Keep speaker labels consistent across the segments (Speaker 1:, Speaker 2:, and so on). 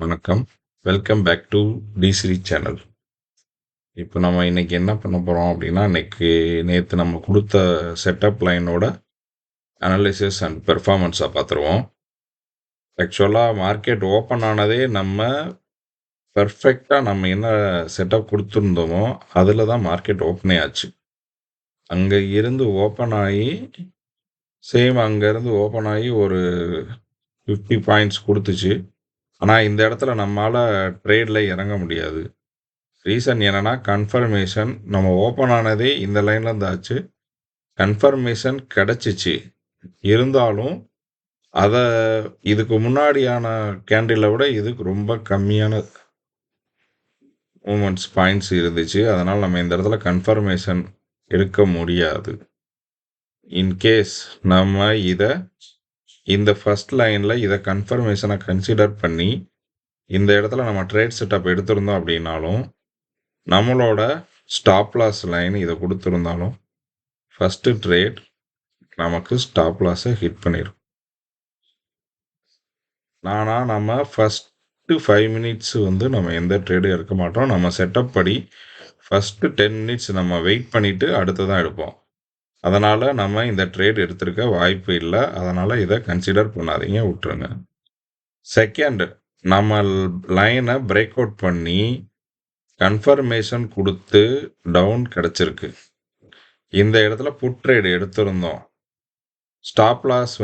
Speaker 1: வணக்கம். Welcome back to டிஸ்ரீ channel. இப்போ நம்ம இன்னைக்கு என்ன பண்ண போகிறோம் அப்படின்னா, நேற்று நம்ம கொடுத்த செட்டப் லைனோட அனாலிசிஸ் அண்ட் பெர்ஃபார்மன்ஸை பார்த்துருவோம். ஆக்சுவலாக மார்க்கெட் ஓப்பன் ஆனதே பெர்ஃபெக்டாக நம்ம என்ன செட்டப் கொடுத்துருந்தோமோ அதில் தான் மார்க்கெட் ஓப்பனே ஆச்சு. அங்கே இருந்து ஓப்பன் ஆகி அங்கேருந்து ஓப்பன் ஆகி ஒரு 50 பாயிண்ட்ஸ் கொடுத்துச்சு. ஆனால் இந்த இடத்துல நம்மளால் ட்ரேடில் இறங்க முடியாது. ரீசன் என்னன்னா, கன்ஃபர்மேஷன் நம்ம ஓப்பன் ஆனதே இந்த லைன்லேருந்து ஆச்சு. கன்ஃபர்மேஷன் கிடச்சிச்சு. இருந்தாலும் அதை இதுக்கு முன்னாடியான கேண்டிலை விட இதுக்கு ரொம்ப கம்மியான மூமெண்ட்ஸ் பாயிண்ட்ஸ் இருந்துச்சு. அதனால் நம்ம இந்த இடத்துல கன்ஃபர்மேஷன் எடுக்க முடியாது. இன்கேஸ் நம்ம இந்த ஃபர்ஸ்ட் லைனில் இதை கன்ஃபர்மேஷனை கன்சிடர் பண்ணி இந்த இடத்துல நம்ம ட்ரேட் செட்டப் எடுத்திருந்தோம் அப்படின்னாலும், நம்மளோட ஸ்டாப் லாஸ் லைன் இதை கொடுத்துருந்தாலும் ஃபஸ்ட்டு ட்ரேட் நமக்கு ஸ்டாப் லாஸை ஹிட் பண்ணிடும். நம்ம ஃபஸ்ட்டு 5 மினிட்ஸ் நம்ம எந்த ட்ரேடும் எடுக்க மாட்டோம். நம்ம செட்டப் படி ஃபஸ்ட்டு 10 மினிட்ஸ் நம்ம வெயிட் பண்ணிவிட்டு அடுத்து தான் எடுப்போம். அதனால் நம்ம இந்த ட்ரேட் எடுத்திருக்க வாய்ப்பு இல்லை. அதனால் இதை கன்சிடர் பண்ணாதீங்க, விட்டுருங்க. செகண்ட், நம்ம லைனை பிரேக் அவுட் பண்ணி கன்ஃபர்மேஷன் கொடுத்து டவுன் கிடச்சிருக்கு. இந்த இடத்துல புட் ட்ரேட் எடுத்திருந்தோம். ஸ்டாப் லாஸ்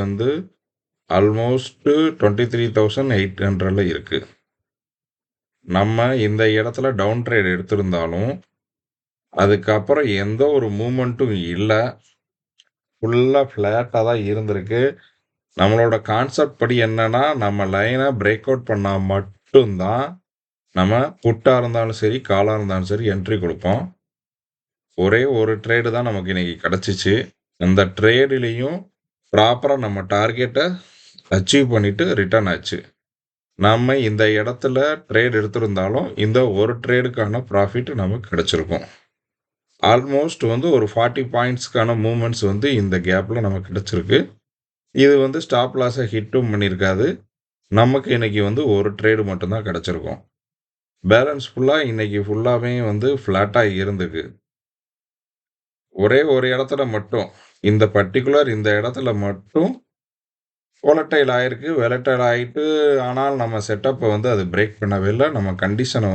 Speaker 1: ஆல்மோஸ்ட்டு 23,800 இருக்குது. நம்ம இந்த இடத்துல டவுன் ட்ரேட் எடுத்திருந்தாலும் அதுக்கப்புறம் எந்த ஒரு மூமெண்ட்டும் இல்லை. ஃபுல்லாக ஃப்ளாட்டாக தான் இருந்திருக்கு. நம்மளோட கான்செப்ட் படி என்னன்னா, நம்ம லைனை பிரேக் அவுட் பண்ணால் மட்டும்தான் நம்ம புட்டாக இருந்தாலும் சரி, காலாக இருந்தாலும் சரி என்ட்ரி கொடுப்போம். ஒரே ஒரு ட்ரேடு தான் நமக்கு இன்னைக்கு கிடச்சிச்சு. அந்த ட்ரேடுலேயும் ப்ராப்பராக நம்ம டார்கெட்டை அச்சீவ் பண்ணிவிட்டு ரிட்டர்ன் ஆச்சு. நம்ம இந்த இடத்துல ட்ரேட் எடுத்திருந்தாலும் இந்த ஒரு ட்ரேடுக்கான ப்ராஃபிட் நமக்கு கிடச்சிருக்கும். ஆல்மோஸ்ட் ஒரு 40 பாயிண்ட்ஸ்க்கான மூமெண்ட்ஸ் இந்த கேப்பில் நமக்கு கிடச்சிருக்கு. இது ஸ்டாப் லாஸை ஹிட்டும் பண்ணியிருக்காது. நமக்கு இன்னைக்கு ஒரு ட்ரேடு மட்டும்தான் கிடச்சிருக்கும். பேலன்ஸ் ஃபுல்லாக இன்னைக்கு ஃபுல்லாகவே ஃப்ளாட்டாக இருந்துக்கு. ஒரே ஒரு இடத்துல மட்டும் இந்த இடத்துல மட்டும் volatile ஆயிருக்கு. volatile ஆகிட்டு ஆனால் நம்ம செட்டப்பை அது பிரேக் பண்ணவே இல்லை. நம்ம கண்டிஷனை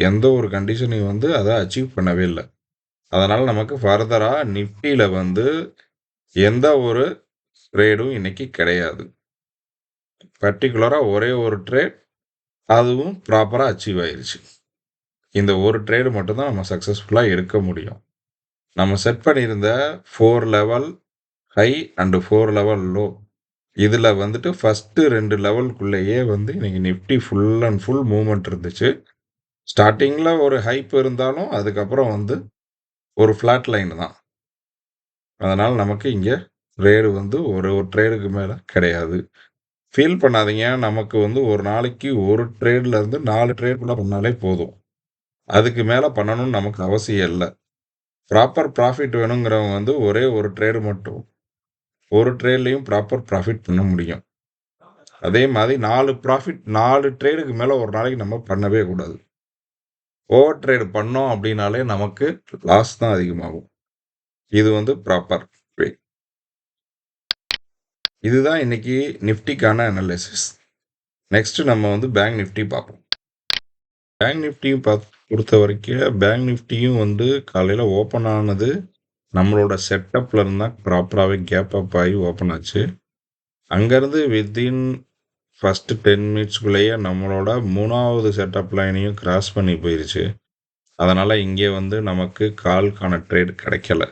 Speaker 1: எந்த ஒரு கண்டிஷனையும் அதை அச்சீவ் பண்ணவே இல்லை. அதனால் நமக்கு ஃபர்தராக நிஃப்டியில் எந்த ஒரு ட்ரேடும் இன்னைக்கு கிடையாது. பர்டிகுலராக ஒரே ஒரு ட்ரேட், அதுவும் ப்ராப்பராக அச்சீவ் ஆயிடுச்சு. இந்த ஒரு ட்ரேடு மட்டும்தான் நம்ம சக்ஸஸ்ஃபுல்லாக எடுக்க முடியும். நம்ம செட் பண்ணியிருந்த 4 level high and 4 level low, இதில் ஃபஸ்ட்டு 2 லெவலுக்குள்ளேயே இன்னைக்கு Nifty full and full movement இருந்துச்சு. ஸ்டார்டிங்கில் ஒரு ஹைப் இருந்தாலும் அதுக்கப்புறம் ஒரு ஃப்ளாட் லைன் தான். அதனால் நமக்கு இங்கே ட்ரேடு ஒரு ட்ரேடுக்கு மேலே கிடையாது. ஃபீல் பண்ணாதீங்க. நமக்கு ஒரு நாளைக்கு ஒரு ட்ரேட்லேருந்து 4 ட்ரேடுக்குள்ளே பண்ணாலே போதும். அதுக்கு மேலே பண்ணணும்னு நமக்கு அவசியம் இல்லை. ப்ராப்பர் ப்ராஃபிட் வேணுங்கிறவங்க ஒரே ஒரு ட்ரேடு மட்டும், ஒரு ட்ரேட்லேயும் ப்ராப்பர் ப்ராஃபிட் பண்ண முடியும். அதே மாதிரி 4 ட்ரேடுக்கு மேலே ஒரு நாளைக்கு நம்ம பண்ணவே கூடாது. ஓவர் ட்ரேடு பண்ணோம் அப்படின்னாலே நமக்கு லாஸ் தான் அதிகமாகும். இது ப்ராப்பர் வே. இதுதான் இன்னைக்கு நிஃப்டிக்கான அனாலிசிஸ். நெக்ஸ்ட்டு நம்ம பேங்க் நிஃப்டி பார்ப்போம். பேங்க் நிஃப்டியும் பொறுத்த வரைக்கும் பேங்க் நிஃப்டியும் காலையில் ஓப்பன் ஆனது நம்மளோட செட்டப்பில் இருந்தால் ப்ராப்பராகவே கேப் அப் ஆகி ஓப்பன் ஆச்சு. அங்கேருந்து வித்தின் ஃபஸ்ட்டு 10 மினிட்ஸ்குள்ளேயே நம்மளோட 3வது செட்டப் லைனையும் கிராஸ் பண்ணி போயிடுச்சு. அதனால் இங்கே நமக்கு கால்கான ட்ரேட் கிடைக்கல.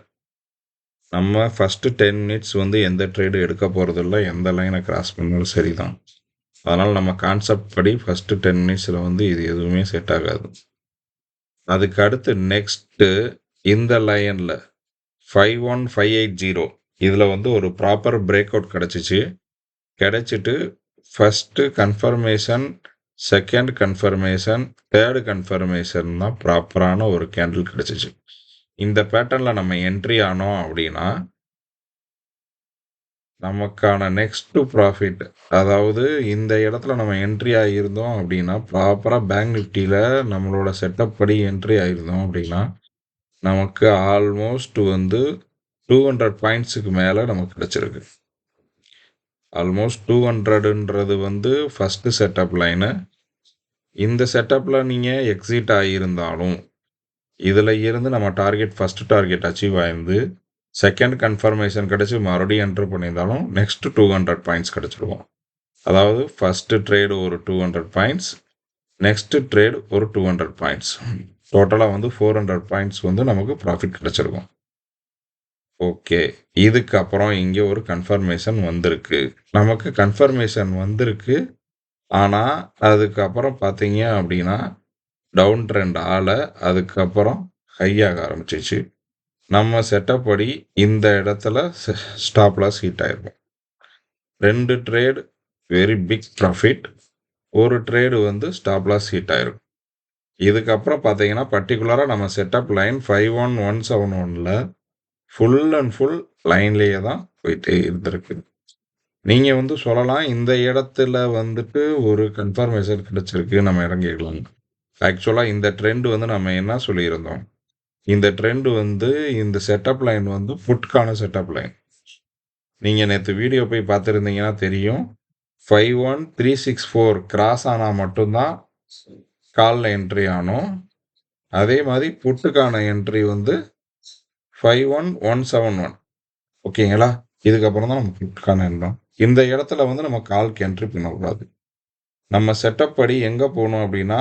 Speaker 1: நம்ம ஃபஸ்ட்டு 10 மினிட்ஸ் எந்த ட்ரேடு எடுக்க போகிறதில்ல. எந்த லைனை கிராஸ் பண்ணாலும் சரி தான். அதனால் நம்ம கான்செப்ட் படி ஃபஸ்ட்டு 10 மினிட்ஸில் இது எதுவுமே செட் ஆகாது. அதுக்கு அடுத்து நெக்ஸ்ட்டு இந்த லைனில் 51580 இதில் ஒரு ப்ராப்பர் பிரேக் அவுட் கிடைச்சிட்டு first confirmation, second confirmation, third confirmation தான் ப்ராப்பரான ஒரு கேண்டில் கிடச்சிச்சு. இந்த பேட்டர்னில் நம்ம என்ட்ரி ஆனோம் அப்படின்னா நமக்கான நெக்ஸ்ட் ப்ராஃபிட், அதாவது இந்த இடத்துல நம்ம என்ட்ரி ஆகியிருந்தோம் அப்படின்னா, ப்ராப்பராக பேங்க் நிஃப்டியில் நம்மளோட செட்டப் படி என்ட்ரி ஆகியிருந்தோம் அப்படின்னா, நமக்கு ஆல்மோஸ்ட் வந்து 200 பாயிண்ட்ஸுக்கு மேலே நமக்கு கிடச்சிருக்கு. ஆல்மோஸ்ட் 200ன்றது வந்து ஃபஸ்ட்டு செட்டப் லைனு. இந்த செட்டப்பில் நீங்கள் எக்ஸிட் ஆகியிருந்தாலும், இதில் இருந்து நம்ம ஃபஸ்ட்டு டார்கெட் அச்சீவ் ஆயிருந்து செகண்ட் கன்ஃபர்மேஷன் கிடச்சி மறுபடியும் என்ட்ரு பண்ணியிருந்தாலும் நெக்ஸ்ட் 200 பாயிண்ட்ஸ் கிடச்சிருவோம். அதாவது ஃபஸ்ட்டு ட்ரேடு ஒரு 200 பாயிண்ட்ஸ், நெக்ஸ்ட்டு ட்ரேடு ஒரு 200 பாயிண்ட்ஸ், டோட்டலாக வந்து 400 பாயிண்ட்ஸ் வந்து நமக்கு ப்ராஃபிட் கிடச்சிருக்கும். ஓகே, இதுக்கப்புறம் இங்கே ஒரு கன்ஃபர்மேஷன் வந்திருக்கு. நமக்கு கன்ஃபர்மேஷன் வந்திருக்கு. ஆனால் அதுக்கப்புறம் பார்த்தீங்க அப்படின்னா டவுன் ட்ரெண்ட் அதுக்கப்புறம் ஹை ஆக ஆரம்பிச்சிச்சு. நம்ம செட்டப் படி இந்த இடத்துல ஸ்டாப் லாஸ் ஹிட் ஆயிருக்கும். 2 ட்ரேடு வெரி பிக் ப்ராஃபிட், ஒரு ட்ரேடு வந்து ஸ்டாப் லாஸ் ஹிட் ஆயிருக்கும். இதுக்கப்புறம் பார்த்தீங்கன்னா பர்டிகுலராக நம்ம செட்டப் லைன் 51171ல் ஃபுல் அண்ட் ஃபுல் லைன்லேயே தான் போயிட்டே இருந்திருக்கு. நீங்கள் வந்து சொல்லலாம் இந்த இடத்துல வந்துட்டு ஒரு கன்ஃபர்மேஷன் கிடச்சிருக்கு, நம்ம இறங்கிடலாம். ஆக்சுவலாக இந்த ட்ரெண்ட் வந்து நம்ம என்ன சொல்லியிருந்தோம், இந்த ட்ரெண்ட் வந்து இந்த செட்டப் லைன் வந்து புட்கான செட்டப் லைன். நீங்கள் நேற்று வீடியோ போய் பார்த்துருந்தீங்கன்னா தெரியும். 51364 கிராஸ் ஆனால் மட்டும்தான் காலில் என்ட்ரி ஆனோம். அதே மாதிரி புட்டுக்கான என்ட்ரி வந்து 51171. ஓகேங்களா? இதுக்கப்புறம் தான் நம்ம புட்டுக்கான எண்ணம். இந்த இடத்துல வந்து நம்ம காலுக்கு என்ட்ரி பண்ணக்கூடாது. நம்ம செட்டப் படி எங்கே போகணும் அப்படின்னா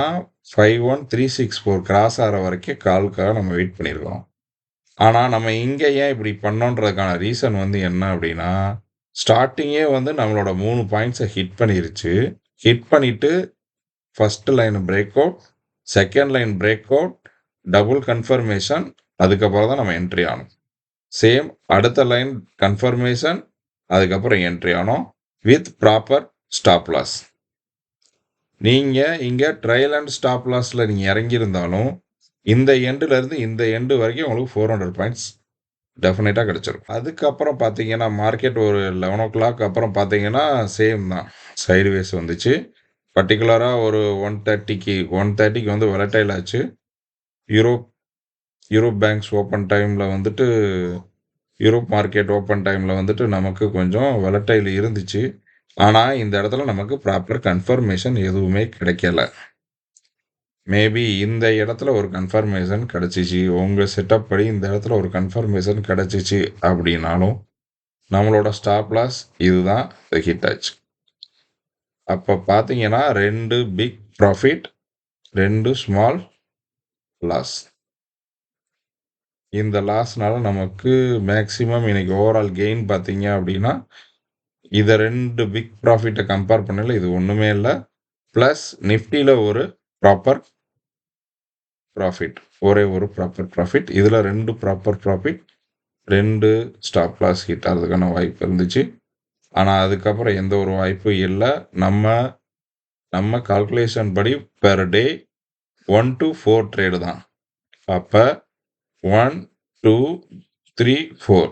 Speaker 1: 51364 கிராஸ் ஆகிற வரைக்கும் காலுக்காக நம்ம வெயிட் பண்ணியிருக்கோம். ஆனால் நம்ம இங்கே ஏன் இப்படி பண்ணோன்றதுக்கான ரீசன் வந்து என்ன அப்படின்னா, ஸ்டார்டிங்கே வந்து நம்மளோட 3 பாயிண்ட்ஸை ஹிட் பண்ணிருச்சு. ஹிட் பண்ணிவிட்டு first line break out, second line break out, double confirmation, அதுக்கப்புறம் தான் நம்ம என்ட்ரி ஆனோம். சேம் அடுத்த லைன் கன்ஃபர்மேஷன், அதுக்கப்புறம் என்ட்ரி ஆனோம் வித் ப்ராப்பர் ஸ்டாப் லாஸ். நீங்கள் இங்கே ட்ரையல் அண்ட் ஸ்டாப் லாஸில் நீங்கள் இறங்கியிருந்தாலும் இந்த எண்டுலேருந்து இந்த எண்டு வரைக்கும் உங்களுக்கு 400 பாயிண்ட்ஸ் டெஃபினட்டாக கிடச்சிருக்கும். அதுக்கப்புறம் பார்த்தீங்கன்னா மார்க்கெட் ஒரு 11 o'clock அப்புறம் பார்த்தீங்கன்னா சேம் தான், சைடுவேஸ் வந்துச்சு. பர்டிகுலராக ஒரு 130க்கு வந்து வெலட்டைல் ஆச்சு. யூரோப் பேங்க்ஸ் ஓப்பன் டைமில் வந்துட்டு, யூரோப் மார்க்கெட் ஓப்பன் டைமில் வந்துட்டு நமக்கு கொஞ்சம் வெலட்டைல் இருந்துச்சு. ஆனால் இந்த இடத்துல நமக்கு ப்ராப்பர் கன்ஃபர்மேஷன் எதுவுமே கிடைக்கல. மேபி இந்த இடத்துல ஒரு கன்ஃபர்மேஷன் கிடச்சிச்சு, உங்கள் செட்டப் படி இந்த இடத்துல ஒரு கன்ஃபர்மேஷன் கிடச்சிச்சு அப்படின்னாலும் நம்மளோட ஸ்டாப் லாஸ் இதுதான் ஹிட் ஆச்சு. அப்போ பார்த்தீங்கன்னா 2 பிக் ப்ராஃபிட், 2 ஸ்மால் லாஸ். இந்த லாஸ்னால நமக்கு மேக்ஸிமம் இன்னைக்கு ஓவரால் கெயின் பார்த்தீங்க அப்படின்னா, இதை 2 பிக் ப்ராஃபிட்டை கம்பேர் பண்ணல இது ஒன்றுமே இல்லை. ப்ளஸ் நிஃப்டியில் ஒரு ப்ராப்பர் ப்ராஃபிட், ஒரே ஒரு ப்ராப்பர் ப்ராஃபிட். இதில் 2 proper profit, 2 stop loss hit ஆகிறதுக்கான வாய்ப்பு இருந்துச்சு. ஆனால் அதுக்கப்புறம் எந்த ஒரு வாய்ப்பும் இல்லை. நம்ம கால்குலேஷன் படி பெர் டே 1 to 4 ட்ரேடு தான். அப்போ 1 2 3 4,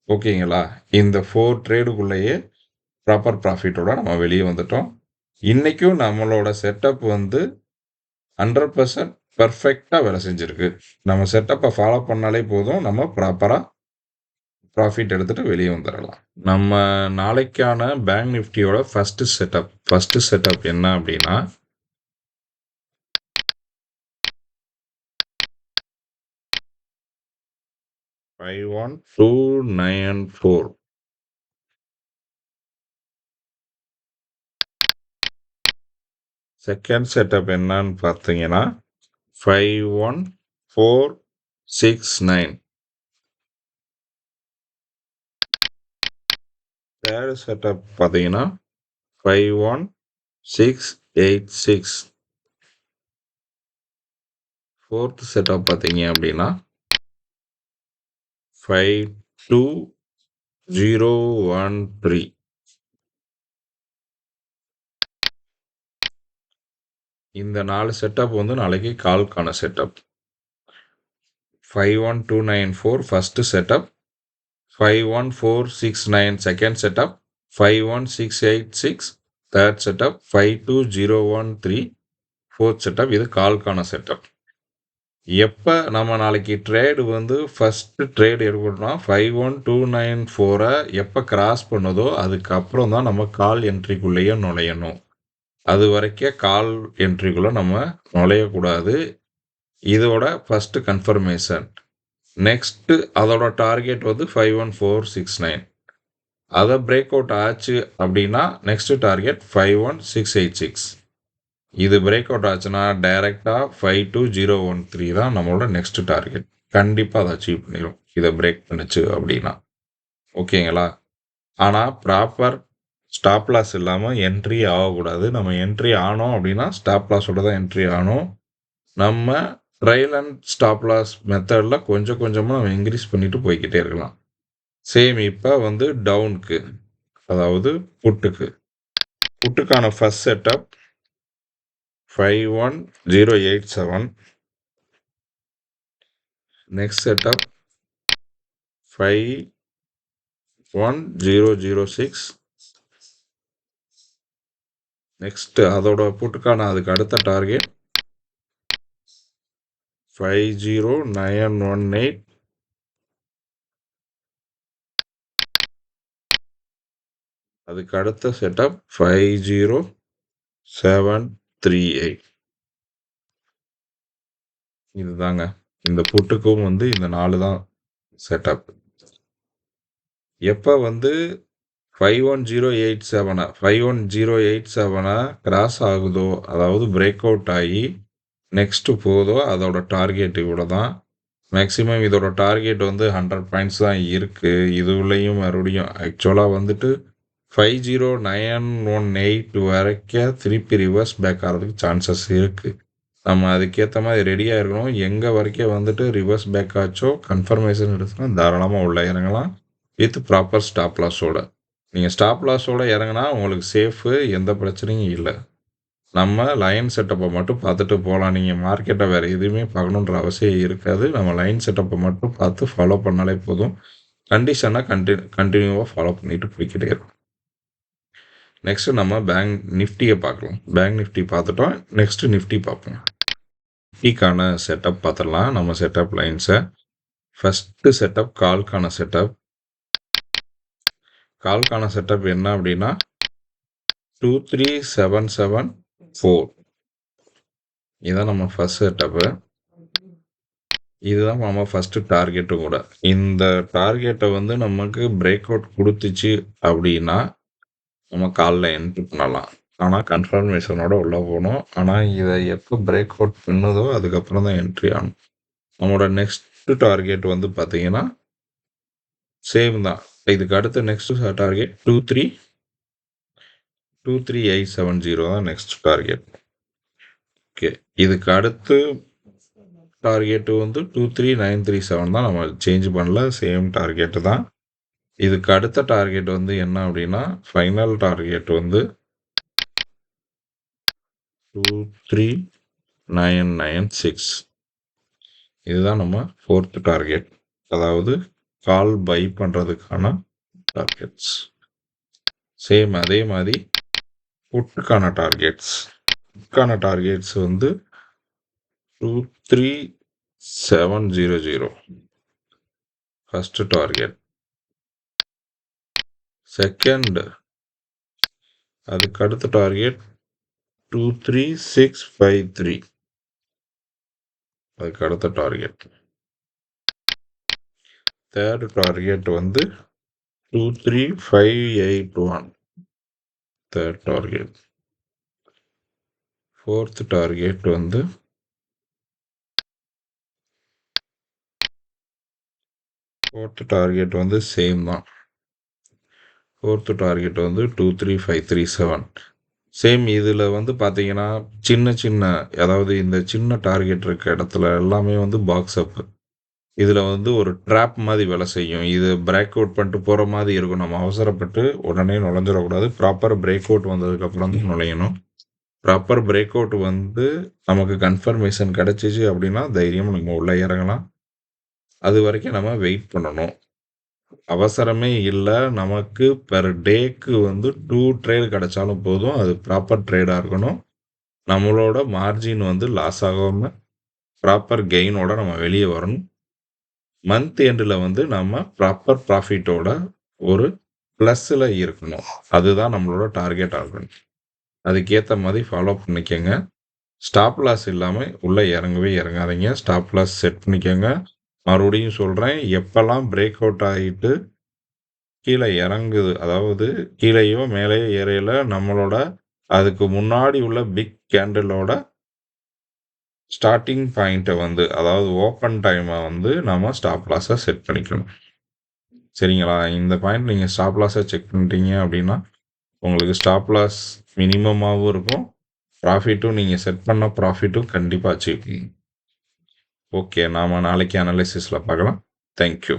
Speaker 1: ஓகேங்களா? இந்த 4 ட்ரேடுக்குள்ளேயே ப்ராப்பர் ப்ராஃபிட்டோட நம்ம வெளியே வந்துட்டோம். இன்றைக்கும் நம்மளோட செட்டப் வந்து 100% பர்ஃபெக்டாக வேலை செஞ்சுருக்கு. நம்ம செட்டப்பை ஃபாலோ பண்ணாலே போதும், நம்ம ப்ராப்பராக ப்ராஃபிட் எடுத்துகிட்டு வெளியே வந்துடலாம். நம்ம நாளைக்கான பேங்க் நிஃப்டியோட ஃபஸ்ட்டு செட்டப் என்ன அப்படின்னா, 51294. செகண்ட் செட்டப் என்னன்னு பார்த்தீங்கன்னா 51469. தேர்ட் செட்டப் பார்த்தீங்கன்னா 51686. ஃபோர்த் செட்டப் பார்த்தீங்க அப்படின்னா 52013. இந்த 4 செட்டப் வந்து நாளைக்கு கால்கான setup. 51294 first setup, 51469 second setup, 51686 third setup, 52013 fourth setup. இது கால்க்கான செட்டப். எப்போ நம்ம நாளைக்கு ட்ரேடு வந்து ஃபஸ்ட்டு ட்ரேடு எடுக்கணும்னா 51294 எப்போ கிராஸ் பண்ணுதோ அதுக்கப்புறம் தான் நம்ம கால் என்ட்ரிக்குள்ளேயே நுழையணும். அது வரைக்கும் கால் என்ட்ரிக்குள்ளே நம்ம நுழையக்கூடாது. இதோட ஃபஸ்ட்டு கன்ஃபர்மேஷன். நெக்ஸ்ட்டு அதோட டார்கெட் வந்து 51469. அதை பிரேக் அவுட் ஆச்சு அப்படின்னா நெக்ஸ்ட் டார்கெட் 51686. இது பிரேக் அவுட் ஆச்சுன்னா டைரெக்டாக 52013 தான் நம்மளோட நெக்ஸ்ட் டார்கெட். கண்டிப்பாக அதை அச்சீவ் பண்ணிடும் இதை பிரேக் பண்ணுச்சு அப்படின்னா. ஓகேங்களா? ஆனால் ப்ராப்பர் ஸ்டாப் லாஸ் இல்லாமல் என்ட்ரி ஆகக்கூடாது. நம்ம என்ட்ரி ஆனோம் அப்படின்னா ஸ்டாப் லாஸோட தான் என்ட்ரி ஆனோம். நம்ம ட்ரையல் அண்ட் ஸ்டாப் லாஸ் மெத்தடில் கொஞ்சம் கொஞ்சமாக நம்ம இன்க்ரீஸ் பண்ணிட்டு போய்கிட்டே இருக்கலாம். சேம் இப்போ வந்து டவுனுக்கு, அதாவது புட்டுக்கான first setup 51087. Next setup 51006. Next அதோட புட்டுக்கான அதுக்கு அடுத்த டார்கெட் 50918. அதுக்கு அடுத்த செட்டப் 50738. இதுதாங்க இந்த புட்டுக்கும் வந்து இந்த 4 தான் செட்டப். எப்போ வந்து 51087 கிராஸ் ஆகுதோ, அதாவது பிரேக் அவுட் ஆகி நெக்ஸ்ட்டு போதோ, அதோட டார்கெட் இவ்வளோ தான். மேக்ஸிமம் இதோட டார்கெட் வந்து 100 பாயிண்ட்ஸ் தான் இருக்குது. இதுலேயும் மறுபடியும் ஆக்சுவலாக வந்துட்டு 50918 வரைக்கும் திருப்பி ரிவர்ஸ் பேக் ஆகிறதுக்கு சான்சஸ் இருக்குது. நம்ம அதுக்கேற்ற மாதிரி ரெடியாக இருக்கணும். எங்கே வரைக்கும் வந்துட்டு ரிவர்ஸ் பேக் ஆச்சோ கன்ஃபர்மேஷன் எடுத்துனா தாராளமாக உள்ள இறங்கலாம் வித் ப்ராப்பர் ஸ்டாப் லாஸோட. நீங்கள் ஸ்டாப் லாஸோட இறங்கினா உங்களுக்கு சேஃபு, எந்த பிரச்சனையும் இல்லை. நம்ம லைன் செட்டப்பை மட்டும் பார்த்துட்டு போகலாம். நீங்கள் மார்க்கெட்டை வேறு எதுவுமே பார்க்கணுன்ற அவசியம் இருக்காது. நம்ம லைன் செட்டப்பை மட்டும் பார்த்து ஃபாலோ பண்ணாலே போதும். கண்டிஷனாக கண்டினியூவாக ஃபாலோ பண்ணிட்டு போய்கிட்டே இருக்கும். நெக்ஸ்ட்டு நம்ம பேங்க் நிஃப்டியை பார்க்கலாம். பேங்க் நிஃப்டி பார்த்துட்டோம். நெக்ஸ்ட்டு நிஃப்டி பார்ப்போம். நிஃப்டிக்கான செட்டப் பார்த்துடலாம். நம்ம செட்டப் லைன்ஸை ஃபஸ்ட்டு செட்டப் கால்க்கான செட்டப். கால்க்கான செட்டப் என்ன அப்படின்னா 23774. இதுதான் நம்ம ஃபஸ்ட் செட்டப்பு. இதுதான் நம்ம ஃபஸ்ட்டு டார்கெட்டும் கூட. இந்த டார்கெட்டை வந்து நமக்கு பிரேக் அவுட் கொடுத்துச்சு அப்படின்னா நம்ம காலில் என்ட்ரி பண்ணலாம். ஆனால் கன்ஃபர்மேஷனோட உள்ளே போகணும். ஆனால் இதை எப்போ பிரேக் அவுட் பண்ணுதோ அதுக்கப்புறம் தான் என்ட்ரி ஆகணும். நம்மளோட நெக்ஸ்ட் டார்கெட் வந்து பார்த்தீங்கன்னா சேம் தான். இதுக்கு அடுத்த நெக்ஸ்ட் டார்கெட் 23870 தான் நெக்ஸ்ட் டார்கெட். ஓகே, இதுக்கு அடுத்து டார்கெட்டு வந்து 23937 தான். நம்ம சேஞ்ச் பண்ணல, சேம் டார்கெட்டு தான். இதுக்கு அடுத்த டார்கெட் வந்து என்ன அப்படின்னா ஃபைனல் டார்கெட் வந்து 23996. இதுதான் நம்ம ஃபோர்த் டார்கெட், அதாவது கால் பை பண்ணுறதுக்கான டார்கெட்ஸ். சேம் அதே மாதிரி புட்டுக்கான டார்கெட்ஸ் வந்து 23700 ஃபஸ்ட்டு டார்கெட். செகண்ட் அதுக்கு அடுத்த டார்கெட் 23653. அதுக்கு அடுத்த டார்கெட். தேர்ட் டார்கெட் வந்து 23581. Third target. ஃபோர்த் டார்கெட் வந்து சேம் தான். ஃபோர்த்து டார்கெட் வந்து 23537. சேம் இதில் வந்து பார்த்தீங்கன்னா சின்ன அதாவது இந்த சின்ன டார்கெட் இருக்க இடத்துல எல்லாமே வந்து பாக்ஸ் அப். இதில் வந்து ஒரு ட்ராப் மாதிரி வேலை செய்யும். இது பிரேக் அவுட் பண்ணிட்டு போகிற மாதிரி இருக்கும். நம்ம அவசரப்பட்டு உடனே நுழைஞ்சிடக்கூடாது. ப்ராப்பர் பிரேக் அவுட் வந்ததுக்கப்புறம் தான் நுழையணும். ப்ராப்பர் பிரேக் அவுட் வந்து நமக்கு கன்ஃபர்மேஷன் கிடச்சிச்சு அப்படின்னா தைரியமாக நம்ம உள்ளே இறங்கலாம். அது வரைக்கும் நம்ம வெயிட் பண்ணணும். அவசரமே இல்ல. நமக்கு பெர் டேக்கு வந்து 2 ட்ரேட் கிடைச்சாலும் போதும். அது ப்ராப்பர் ட்ரேடா இருக்கணும். நம்மளோட மார்ஜின் வந்து லாஸ் ஆகாம ப்ராப்பர் கெயினோட நம்ம வெளிய வரணும். மந்த் எண்டுல வந்து நம்ம ப்ராப்பர் ப்ராஃபிட்டோட ஒரு பிளஸ்ல இருக்கணும். அதுதான் நம்மளோட டார்கெட்டா இருக்கணும். அதுக்கேத்த மாரி ஃபாலோ பண்ணிக்கங்க. ஸ்டாப் லாஸ் இல்லாம உள்ள இறங்கவே இறங்காதீங்க. ஸ்டாப் லாஸ் செட் பண்ணிக்கங்க. மறுபடியும் சொல்றேன், எப்பலாம் பிரேக் அவுட் ஆயிட்டு கீழ இறங்குது, அதாவது கீழயோ மேலயோ ஏறையில நம்மளோட அதுக்கு முன்னாடி உள்ள பிக் கேண்டிலோட ஸ்டார்ட்டிங் பாயிண்ட்ட வந்து, அதாவது ஓப்பன் டைம வந்து நம்ம ஸ்டாப் லாஸ செட் பண்ணிக்கணும். சரிங்களா? இந்த பாயிண்ட் நீங்க ஸ்டாப் லாஸ செக் பண்ணிட்டீங்க அப்படின்னா, உங்களுக்கு ஸ்டாப் லாஸ் மினிமமாவும் இருக்கும். ப்ராஃபிட்டும் நீங்க செட் பண்ண ப்ராஃபிட்டும் கண்டிப்பா அச்சீவ் பண்ணணும். ஓகே. நாம நாளைக்கு அனலைசிஸ்ல பார்க்கலாம். Thank you.